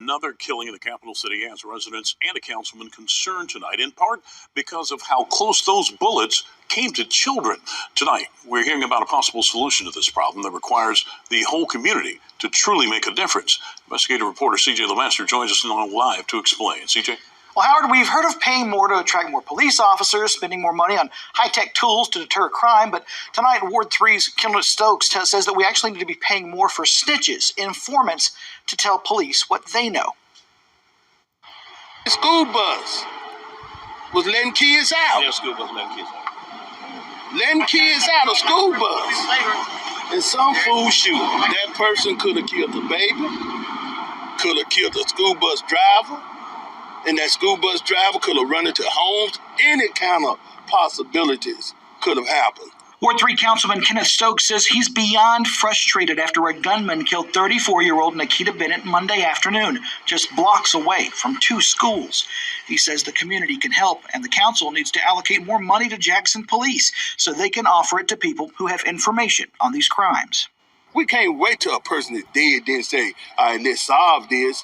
another killing in the capital city has residents and a councilman concerned tonight, in part because of how close those bullets came to children. Tonight, we're hearing about a possible solution to this problem that requires the whole community to truly make a difference. Investigative reporter CJ Lemaster joins us now live to explain. CJ? Well, Howard, we've heard of paying more to attract more police officers, spending more money on high-tech tools to deter crime, but tonight Ward 3's Kendall Stokes says that we actually need to be paying more for snitches, informants, to tell police what they know. The school bus was letting kids out. Yeah, school bus letting kids out. Letting kids out of school bus. And some fool shoot. That person could have killed the baby, could have killed the school bus driver, and that school bus driver could have run into homes. Any kind of possibilities could have happened. Ward 3 Councilman Kenneth Stokes says he's beyond frustrated after a gunman killed 34-year-old Nikita Bennett Monday afternoon, just blocks away from 2 schools. He says the community can help, and the council needs to allocate more money to Jackson police so they can offer it to people who have information on these crimes. We can't wait till a person is dead, then say, all right, let's solve this.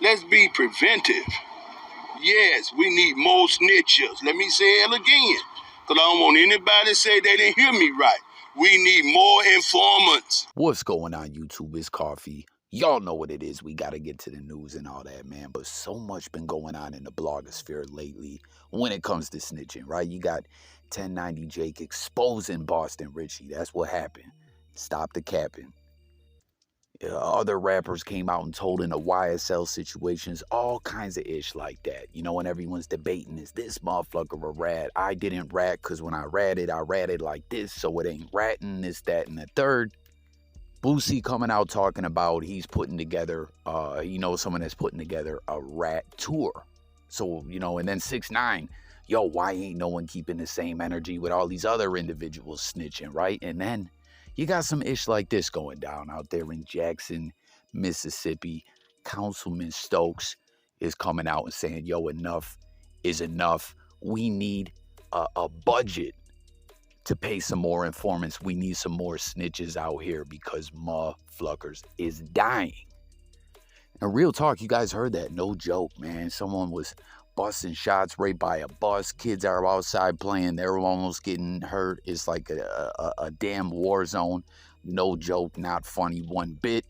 Let's be preventive. Yes, we need more snitchers. Let me say it again, because I don't want anybody to say they didn't hear me right. We need more informants. What's going on, YouTube? It's Coffee. Y'all know what it is. We got to get to the news and all that, man. But so much been going on in the blogosphere lately when it comes to snitching, right? You got 1090 Jake exposing Boston Richey. That's what happened. Stop the capping. Other rappers came out and told in the YSL situations, all kinds of ish like that. You know, when everyone's debating, is this motherfucker a rat? I didn't rat because when I ratted like this, so it ain't ratting, this, that, and the third. Busta coming out talking about he's putting together, someone that's putting together a rat tour. So, and then 6ix9ine, yo, why ain't no one keeping the same energy with all these other individuals snitching, right? And then you got some ish like this going down out there in Jackson, Mississippi. Councilman Stokes is coming out and saying, yo, enough is enough. We need a budget to pay some more informants. We need some more snitches out here because motherfuckers is dying. And real talk, you guys heard that. No joke, man. Someone was busting shots right by a bus. Kids are outside playing. They're almost getting hurt. It's like a damn war zone. No joke, not funny one bit.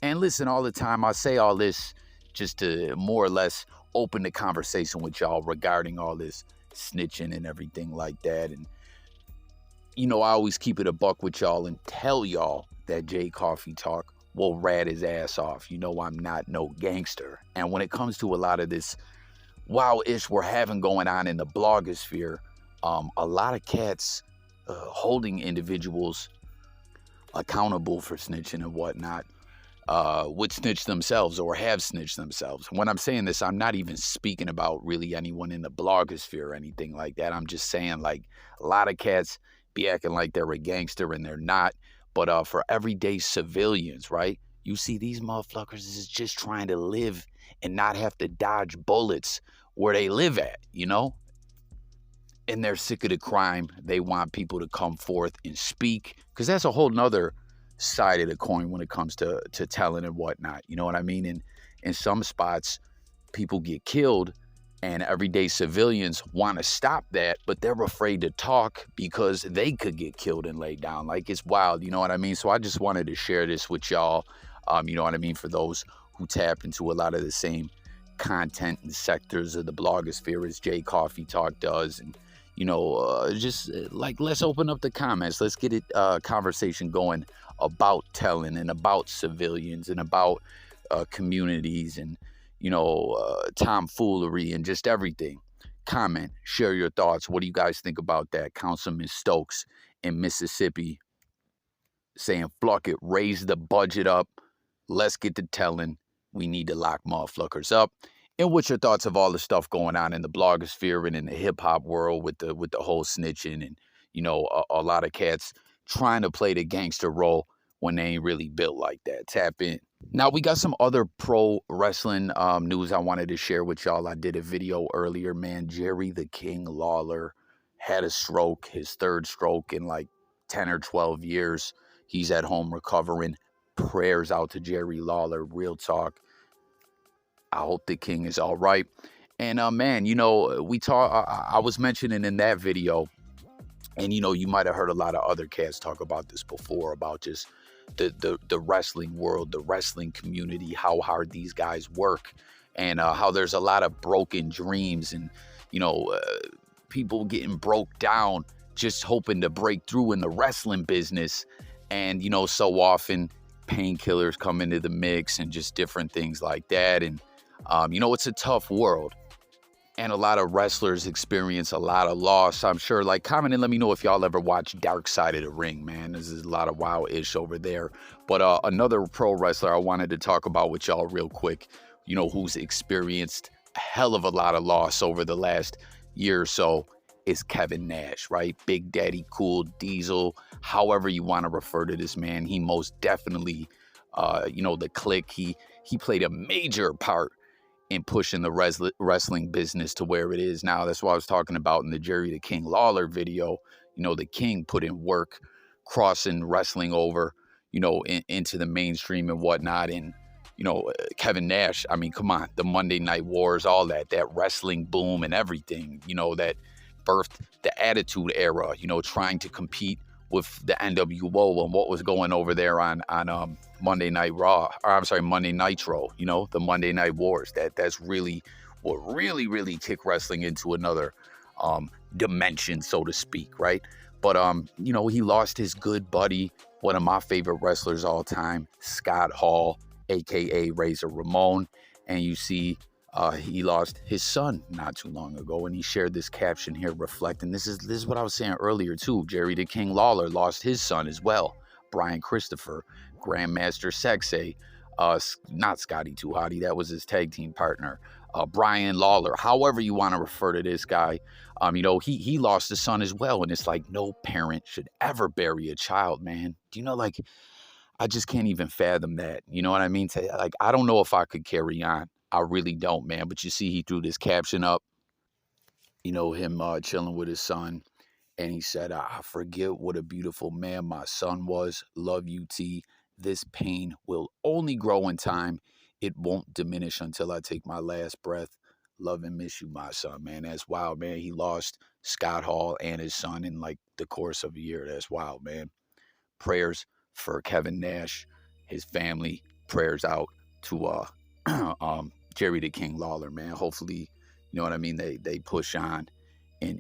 And listen, all the time I say all this just to more or less open the conversation with y'all regarding all this snitching and everything like that. And, I always keep it a buck with y'all and tell y'all that J Coffee Talk will rat his ass off. I'm not no gangster. And when it comes to a lot of this wild-ish we're having going on in the blogosphere, a lot of cats holding individuals accountable for snitching and whatnot would snitch themselves or have snitched themselves. When I'm saying this, I'm not even speaking about really anyone in the blogosphere or anything like that. I'm just saying, like, a lot of cats be acting like they're a gangster and they're not. But for everyday civilians, right? You see these motherfuckers is just trying to live and not have to dodge bullets where they live at, And they're sick of the crime. They want people to come forth and speak, because that's a whole nother side of the coin when it comes to telling and whatnot. You know what I mean? And in some spots, people get killed, and everyday civilians want to stop that, but they're afraid to talk because they could get killed and laid down. Like, it's wild, you know what I mean? So I just wanted to share this with y'all, you know what I mean, for those who tap into a lot of the same content and sectors of the blogosphere as J Coffee Talk does. And, let's open up the comments. Let's get it conversation going about telling and about civilians and about communities and, tomfoolery and just everything. Comment, share your thoughts. What do you guys think about that? Councilman Stokes in Mississippi saying, "Fluck it, raise the budget up. Let's get to telling. We need to lock motherfuckers up." And what's your thoughts of all the stuff going on in the blogosphere and in the hip hop world with the whole snitching and, a lot of cats trying to play the gangster role when they ain't really built like that? Tap in. Now, we got some other pro wrestling news I wanted to share with y'all. I did a video earlier, man. Jerry the King Lawler had a stroke, his 3rd stroke in like 10 or 12 years. He's at home recovering. Prayers out to Jerry Lawler. Real talk. I hope the king is all right. And man, you know, I was mentioning in that video, and you know, you might have heard a lot of other cats talk about this before, about just the wrestling world, the wrestling community, how hard these guys work, and how there's a lot of broken dreams, and you know, people getting broke down just hoping to break through in the wrestling business. And you know, so often painkillers come into the mix and just different things like that. And you know, it's a tough world, and a lot of wrestlers experience a lot of loss. I'm sure, like, comment and let me know if y'all ever watch Dark Side of the Ring, man. This is a lot of wow-ish over there. But another pro wrestler I wanted to talk about with y'all real quick, you know, who's experienced a hell of a lot of loss over the last year or so, is Kevin Nash, right? Big Daddy Cool, Diesel, however you want to refer to this man. He most definitely, you know, the Clique, he played a major part in pushing the wrestling business to where it is now. That's what I was talking about in the Jerry the King Lawler video. You know, the King put in work, crossing wrestling over, you know, into the mainstream and whatnot. And, you know, Kevin Nash, I mean, come on, the Monday Night Wars, all that wrestling boom and everything, you know, that birthed the Attitude Era, you know, trying to compete with the NWO and what was going over there on Monday Night Raw, or I'm sorry, Monday Nitro, you know, the Monday Night Wars. That's really what really kicked wrestling into another dimension, so to speak, right? But you know, he lost his good buddy, one of my favorite wrestlers all time, Scott Hall, aka Razor Ramon. And you see he lost his son not too long ago, and he shared this caption here reflecting. This is what I was saying earlier too. Jerry the King Lawler lost his son as well, Brian Christopher. Grandmaster Sexay, not Scotty Too Hotty, that was his tag team partner. Brian Lawler, however you want to refer to this guy, you know, he lost his son as well. And it's like, no parent should ever bury a child, man. Do you know, like, I just can't even fathom that. You know what I mean? Like, I don't know if I could carry on. I really don't, man. But you see, he threw this caption up, you know, him chilling with his son. And he said, I forget what a beautiful man my son was. Love you, T. This pain will only grow in time. It won't diminish until I take my last breath. Love and miss you, my son, man. That's wild, man. He lost Scott Hall and his son in like the course of a year. That's wild, man. Prayers for Kevin Nash, his family. Prayers out to Jerry the King Lawler, man. Hopefully, you know what I mean, they push on and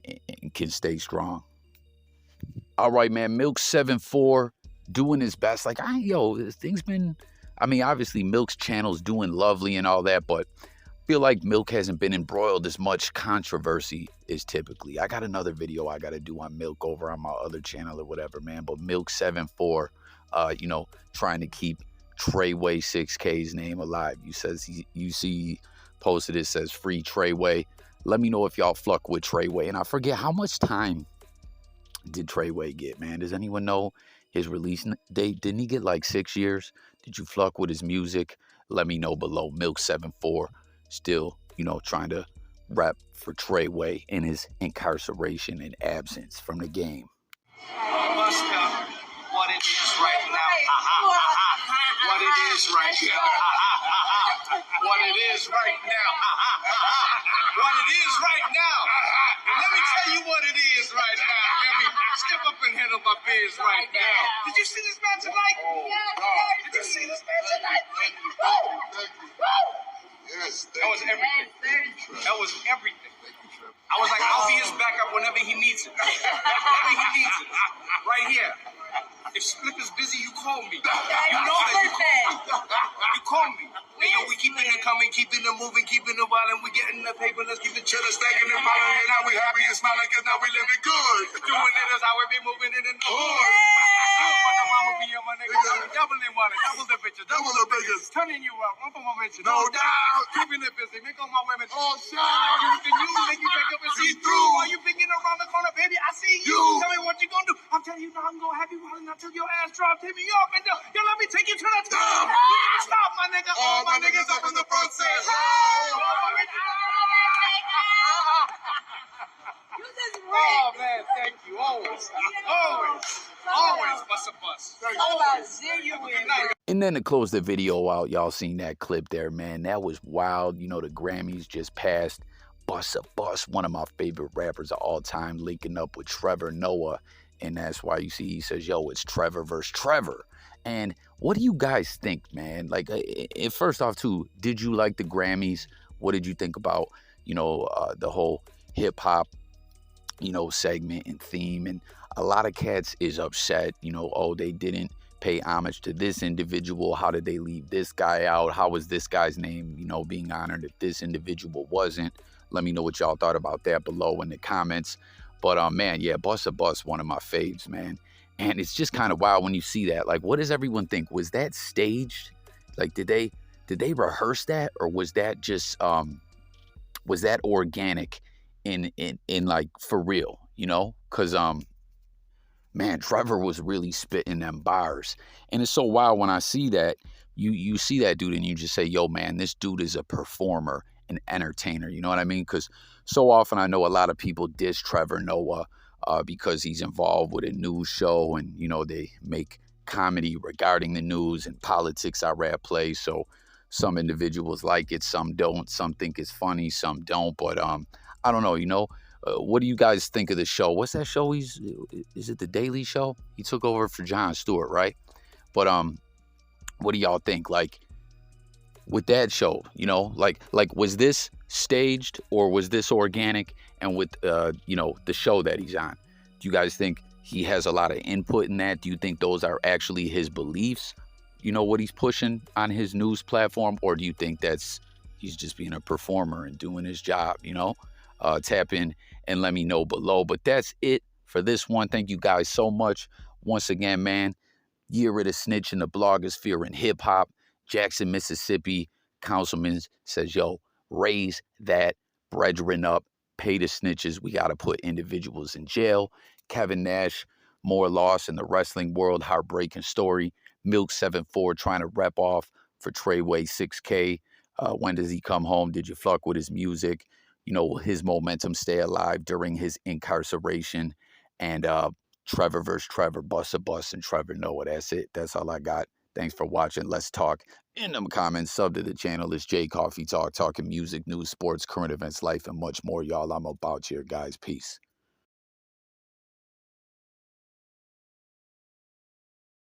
can stay strong. All right, man. MILK74 doing his best. Like, things been, I mean, obviously Milk's channel's doing lovely and all that, but I feel like Milk hasn't been embroiled as much controversy as typically. I got another video I got to do on Milk over on my other channel or whatever, man. But MILK74, you know, trying to keep Treyway 6K's name alive. You see posted, it says free Treyway. Let me know if y'all fuck with Treyway. And I forget, how much time did Treyway get, man? Does anyone know his release date? Didn't he get like 6 years? Did you fuck with his music? Let me know below. MILK74 still, you know, trying to rap for Treyway in his incarceration and absence from the game. Busta, what it is right now. What it is right now. What it is right now. What it is right now. Let me tell you what it is right now. Let me step up and handle my biz right now. Did you see this man tonight? Did you see this man tonight? Yes, that was everything. That was everything. I was like, I'll be his backup whenever he needs it. Whenever he needs it. Right here. If Flip is busy, you call me. You know that you call me. You call me. And yo, we keeping it coming, keeping it moving, keeping it violent. We getting the paper, let's keep it chillin', stacking and piling. And now we happy and smiling, cause now we living good. Doing it is how we be moving it in the hood. Doubling one, double the bitches, double the bitches. Turning you up, one for my bitches. No doubt. Keeping it busy, make all my women all shine. Everything you make you pick up and see through. While you picking around the corner, baby, I see you. Tell me what you gonna do. I'm telling you now, I'm gonna have you rolling until your ass drops. Hit me up and down. Yo, let me take you to the top. Stop, my nigga. All my niggas up in the front say, oh man, thank you. Always, Busta Bus. In then to close the video out, y'all seen that clip there, man. That was wild. You know, the Grammys just passed. Busta, one of my favorite rappers of all time, linking up with Trevor Noah. And that's why you see he says, yo, it's Trevor versus Trevor. And what do you guys think, man? Like, first off, too, did you like the Grammys? What did you think about, you know, the whole hip-hop, you know, segment and theme? And a lot of cats is upset, you know, oh, they didn't pay homage to this individual. How did they leave this guy out? How was this guy's name, you know, being honored if this individual wasn't? Let me know what y'all thought about that below in the comments. But, man, yeah, Busta, one of my faves, man. And it's just kind of wild when you see that. Like, what does everyone think? Was that staged? Like, did they rehearse that? Or was that just, was that organic in like, for real, you know? Because, man, Trevor was really spitting them bars. And it's so wild when I see that. You see that dude and you just say, yo, man, this dude is a performer, an entertainer. You know what I mean? Because so often I know a lot of people diss Trevor Noah because he's involved with a news show and, you know, they make comedy regarding the news and politics are at play. So some individuals like it, some don't. Some think it's funny, some don't. But I don't know, you know. What do you guys think of the show? What's that show? Is it The Daily Show? He took over for Jon Stewart, right? But what do y'all think? Like, with that show, you know, like was this staged or was this organic? And with you know, the show that he's on, do you guys think he has a lot of input in that? Do you think those are actually his beliefs, you know, what he's pushing on his news platform? Or do you think he's just being a performer and doing his job, you know? Tap in and let me know below. But that's it for this one. Thank you guys so much. Once again, man, year of the snitch in the blogosphere and hip hop. Jackson, Mississippi, councilman says, yo, raise that brethren up, pay the snitches. We got to put individuals in jail. Kevin Nash, more loss in the wrestling world, heartbreaking story. MILK74 trying to rep off for Treyway 6K. When does he come home? Did you fuck with his music? You know, will his momentum stay alive during his incarceration? And Trevor versus Trevor, Busta, and Trevor Noah. That's it. That's all I got. Thanks for watching. Let's talk in them comments. Sub to the channel. It's J Coffee Talk, talking music, news, sports, current events, life, and much more. Y'all, I'm about here, guys. Peace.